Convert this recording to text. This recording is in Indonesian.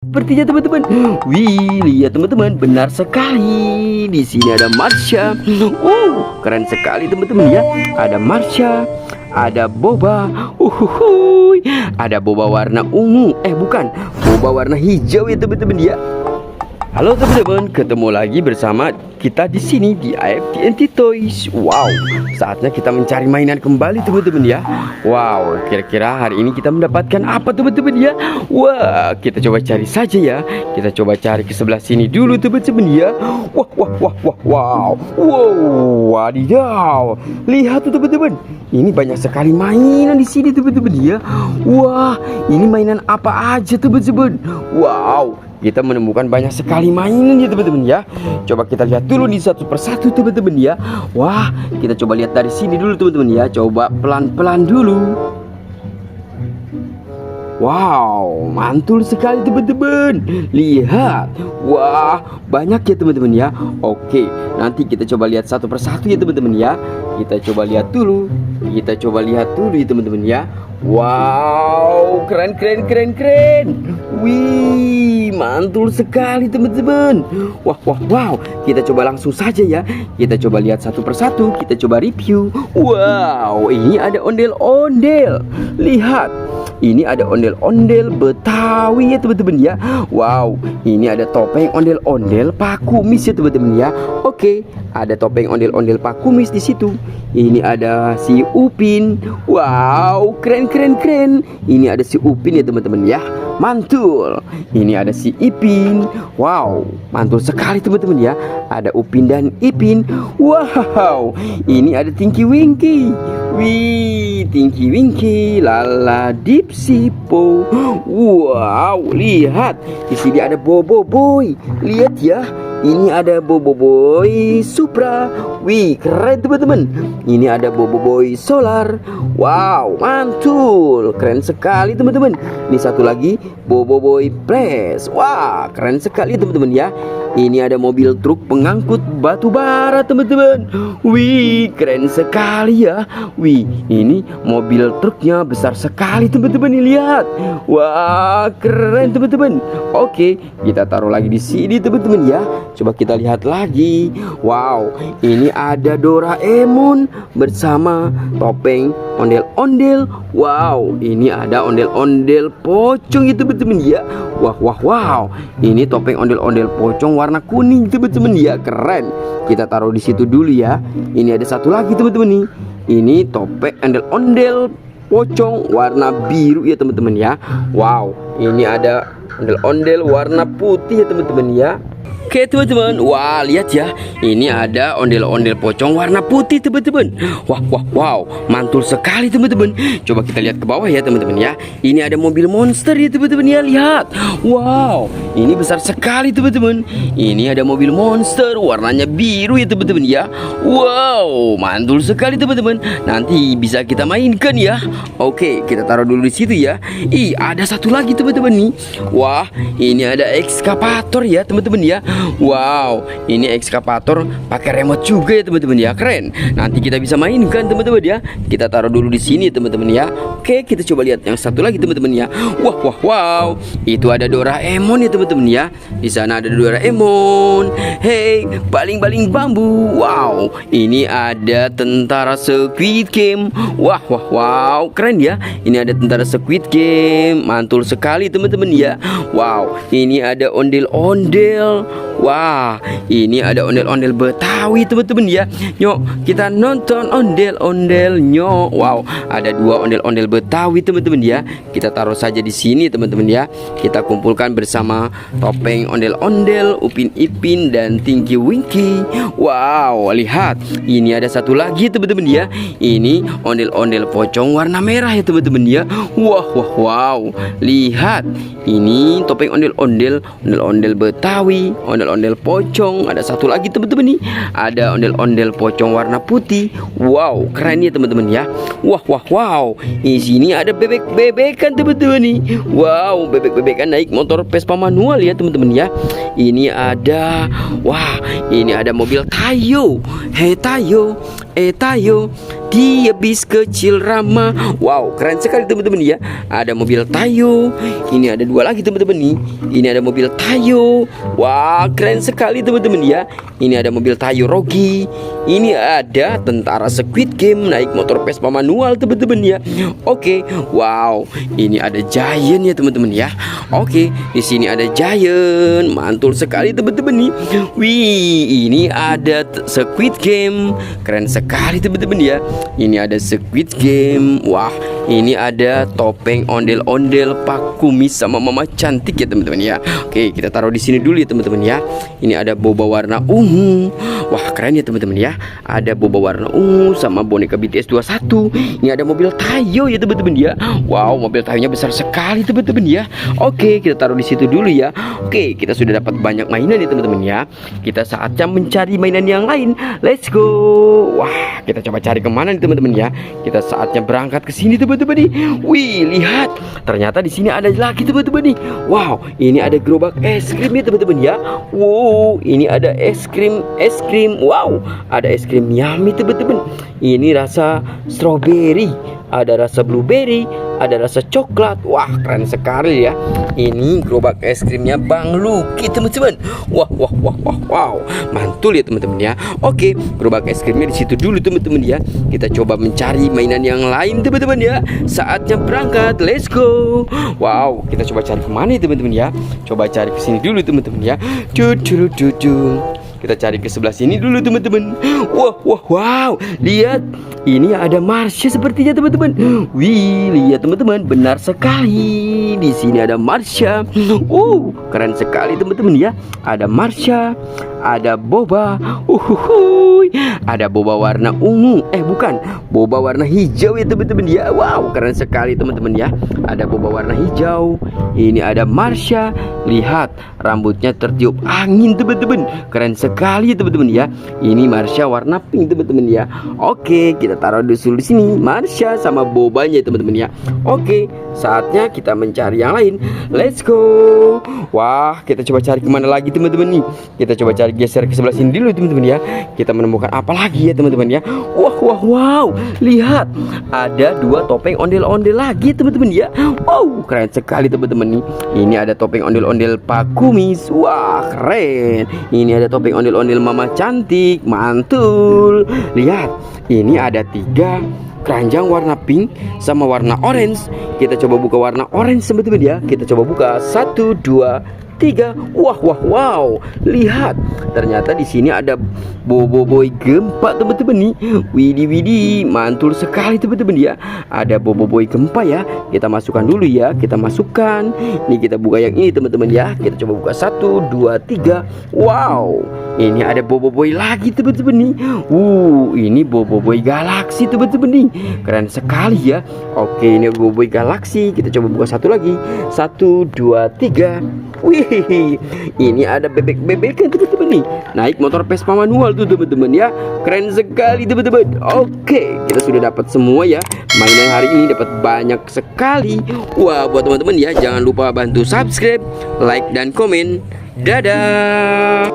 sepertinya teman-teman. Wih, lihat teman-teman, benar sekali. Di sini ada Marsha. Keren sekali teman-teman ya. Ada Marsha, ada Boba. Ada Boba warna ungu. Bukan, Boba warna hijau ya teman-teman ya. Halo teman-teman, ketemu lagi bersama kita di sini di AFTNT Toys. Wow, saatnya kita mencari mainan kembali teman-teman ya. Wow, kira-kira hari ini kita mendapatkan apa teman-teman ya? Wah, kita coba cari saja ya. Kita coba cari ke sebelah sini dulu teman-teman ya. Wow, wadidaw. Lihat tuh teman-teman, ini banyak sekali mainan di sini teman-teman ya. Wah, ini mainan apa aja teman-teman? Wow, kita menemukan banyak sekali mainan ya teman-teman ya. Coba kita lihat dulu nih satu persatu teman-teman ya. Wah, kita coba lihat dari sini dulu teman-teman ya. Coba pelan-pelan dulu. Wow, mantul sekali teman-teman. Lihat. Wah, banyak ya teman-teman ya. Oke, nanti kita coba lihat satu persatu ya teman-teman ya. Kita coba lihat dulu. Kita coba lihat dulu ya teman-teman ya. Wow, keren. Wih, mantul sekali teman-teman. Wow. Kita coba langsung saja ya. Kita coba lihat satu persatu. Kita coba review. Wow, ini ada ondel-ondel. Lihat, ini ada ondel-ondel Betawi ya teman-teman ya. Wow, ini ada topeng ondel-ondel Pak Kumis ya teman-teman ya. Oke, ada topeng ondel-ondel Pak Kumis di situ. Ini ada si Upin. Wow, keren. Ini ada si Upin ya teman-teman ya. Mantul. Ini ada si Ipin. Wow, mantul sekali teman-teman ya. Ada Upin dan Ipin. Wow, ini ada Tinky Winky. Wih, Tinky Winky, Lala Dipsipo. Wow, lihat. Di sini ada Bobo Boy. Lihat ya. Ini ada Bobo Boy Supra. Wih, keren teman-teman. Ini ada Bobo Boy Solar. Wow, mantul. Keren sekali teman-teman. Ini satu lagi, Bobo Boy Plus. Wah, keren sekali teman-teman ya. Ini ada mobil truk pengangkut batu bara teman-teman. Wih, keren sekali ya. Wih, ini mobil truknya besar sekali teman-teman. Lihat. Wah, keren teman-teman. Oke, kita taruh lagi di sini teman-teman ya. Coba kita lihat lagi. Wow, ini ada Doraemon bersama topeng ondel-ondel. Wow, ini ada ondel-ondel pocong itu teman-teman ya. Wow. Ini topeng ondel-ondel pocong warna kuning teman-teman ya. Keren. Kita taruh di situ dulu ya. Ini ada satu lagi teman-teman nih. Ini topeng ondel-ondel pocong warna biru ya teman-teman ya. Wow, ini ada ondel-ondel warna putih ya teman-teman ya. Oke teman-teman, wah lihat ya, ini ada ondel-ondel pocong warna putih teman-teman. Wow, mantul sekali teman-teman. Coba kita lihat ke bawah ya teman-teman ya. Ini ada mobil monster ya teman-teman ya, lihat. Wow, ini besar sekali teman-teman. Ini ada mobil monster warnanya biru ya teman-teman ya. Wow, mantul sekali teman-teman. Nanti bisa kita mainkan ya. Oke, kita taruh dulu di situ ya. Ada satu lagi teman-teman nih. Wah, ini ada ekskavator ya teman-teman ya. Wow, ini ekskavator pakai remote juga ya teman-teman ya. Keren. Nanti kita bisa mainkan teman-teman ya. Kita taruh dulu di sini teman-teman ya. Oke, kita coba lihat yang satu lagi teman-teman ya. Wow. Itu ada Doraemon ya teman-teman ya. Di sana ada Doraemon. Hey, baling-baling bambu. Wow, ini ada tentara Squid Game. Wow, keren ya. Ini ada tentara Squid Game. Mantul sekali teman-teman ya. Wow, ini ada ondel-ondel. Wah, ini ada ondel-ondel Betawi teman-teman ya. Nyok, kita nonton ondel-ondel nyok. Wow, ada dua ondel-ondel Betawi teman-teman ya. Kita taruh saja di sini teman-teman ya. Kita kumpulkan bersama topeng ondel-ondel, Upin Ipin dan Tinky Winky. Wow, lihat. Ini ada satu lagi teman-teman ya. Ini ondel-ondel pocong warna merah ya teman-teman ya. Wow. Lihat. Ini topeng ondel-ondel Betawi, ondel-ondel pocong. Ada satu lagi teman-teman nih. Ada ondel-ondel pocong warna putih. Wow, keren ya teman-teman ya. Wow. Di sini ada bebek-bebekan teman-teman nih. Wow, bebek-bebekan naik motor Vespa manual ya teman-teman ya. Ini ada mobil Tayo. Hey Tayo. Dia bis kecil ramah. Wow, keren sekali teman-teman ya. Ada mobil Tayo. Ini ada dua lagi teman-teman nih. Ini ada mobil Tayo. Wah, keren sekali teman-teman ya. Ini ada mobil Tayo Rogi. Ini ada tentara Squid Game naik motor Vespa manual teman-teman ya. Oke, wow. Ini ada Giant ya teman-teman ya. Oke, di sini ada Giant. Mantul sekali teman-teman nih. Wih, ini ada Squid Game. Keren sekali teman-teman ya. Ini ada Squid Game. Wah, ini ada topeng ondel-ondel Pak Kumis sama Mama Cantik ya teman-teman ya. Oke, kita taruh di sini dulu ya teman-teman ya. Ini ada boba warna ungu. Wah, keren ya teman-teman ya. Ada boba warna ungu sama boneka BTS 21. Ini ada mobil Tayo ya teman-teman ya. Wow, mobil Tayonya besar sekali teman-teman ya. Oke, kita taruh di situ dulu ya. Oke, kita sudah dapat banyak mainan ya teman-teman ya. Kita saatnya mencari mainan yang lain. Let's go. Wah, kita coba cari kemana nih teman-teman ya. Kita saatnya berangkat ke sini teman-teman nih. Wih, lihat. Ternyata di sini ada lagi teman-teman nih. Wow, ini ada gerobak es krim ya teman-teman ya. Wow, ini ada es krim. Wow, ada es krim yummy teman-teman. Ini rasa strawberry, ada rasa blueberry, ada rasa coklat. Wah, keren sekali ya. Ini gerobak es krimnya Bang Lucky teman-teman. Wow, mantul ya teman-teman ya. Oke, gerobak es krimnya di situ dulu teman-teman ya. Kita coba mencari mainan yang lain teman-teman ya. Saatnya berangkat, let's go. Wow, kita coba cari kemana ya teman-teman ya. Coba cari ke sini dulu teman-teman ya. Kita cari ke sebelah sini dulu teman-teman. Wow, lihat. Ini ada Marsha sepertinya teman-teman. Wih, lihat teman-teman, benar sekali. Di sini ada Marsha. Keren sekali teman-teman ya. Ada Marsha, ada boba. Ada boba warna ungu. Bukan, boba warna hijau ya teman-teman ya. Wow, keren sekali teman-teman ya. Ada boba warna hijau. Ini ada Marsha. Lihat, rambutnya tertiup angin teman-teman. Keren sekali ya teman-teman ya. Ini Marsha warna pink teman-teman ya. Oke, kita taruh di sini Marsha sama bobanya teman-teman ya. Oke, saatnya kita mencari yang lain. Let's go. Wah, kita coba cari kemana lagi teman-teman nih. Kita coba cari geser ke sebelah sini dulu teman-teman ya. Kita menemukan apa lagi ya teman-teman ya. Wow, lihat. Ada dua topeng ondel-ondel lagi teman-teman ya. Wow, keren sekali teman-teman nih. Ini ada topeng ondel-ondel Pak Kumis. Wah, keren. Ini ada topeng ondel-ondel Mama Cantik. Mantul. Lihat, ini ada 3 keranjang warna pink sama warna orange. Kita coba buka warna orange teman-teman ya. Kita coba buka 1, 2, 3. Wow. Lihat, ternyata di sini ada boboiboy gempa teman-teman nih. Widih, mantul sekali teman-teman ya. Ada boboiboy gempa ya. Kita masukkan dulu ya. Kita masukkan. Nih, kita buka yang ini teman-teman ya. Kita coba buka 1, 2, 3. Wow, ini ada boboiboy lagi teman-teman nih. Ini boboiboy galaksi teman-teman nih. Keren sekali ya. Oke, ini boboiboy galaksi. Kita coba buka satu lagi. 1, 2, 3. Wih, ini ada bebek-bebekan teman-teman nih. Naik motor Vespa manual tuh teman-teman ya. Keren sekali teman-teman. Oke, kita sudah dapat semua ya. Mainan hari ini dapat banyak sekali. Wah, buat teman-teman ya, jangan lupa bantu subscribe, like, dan komen. Dadah.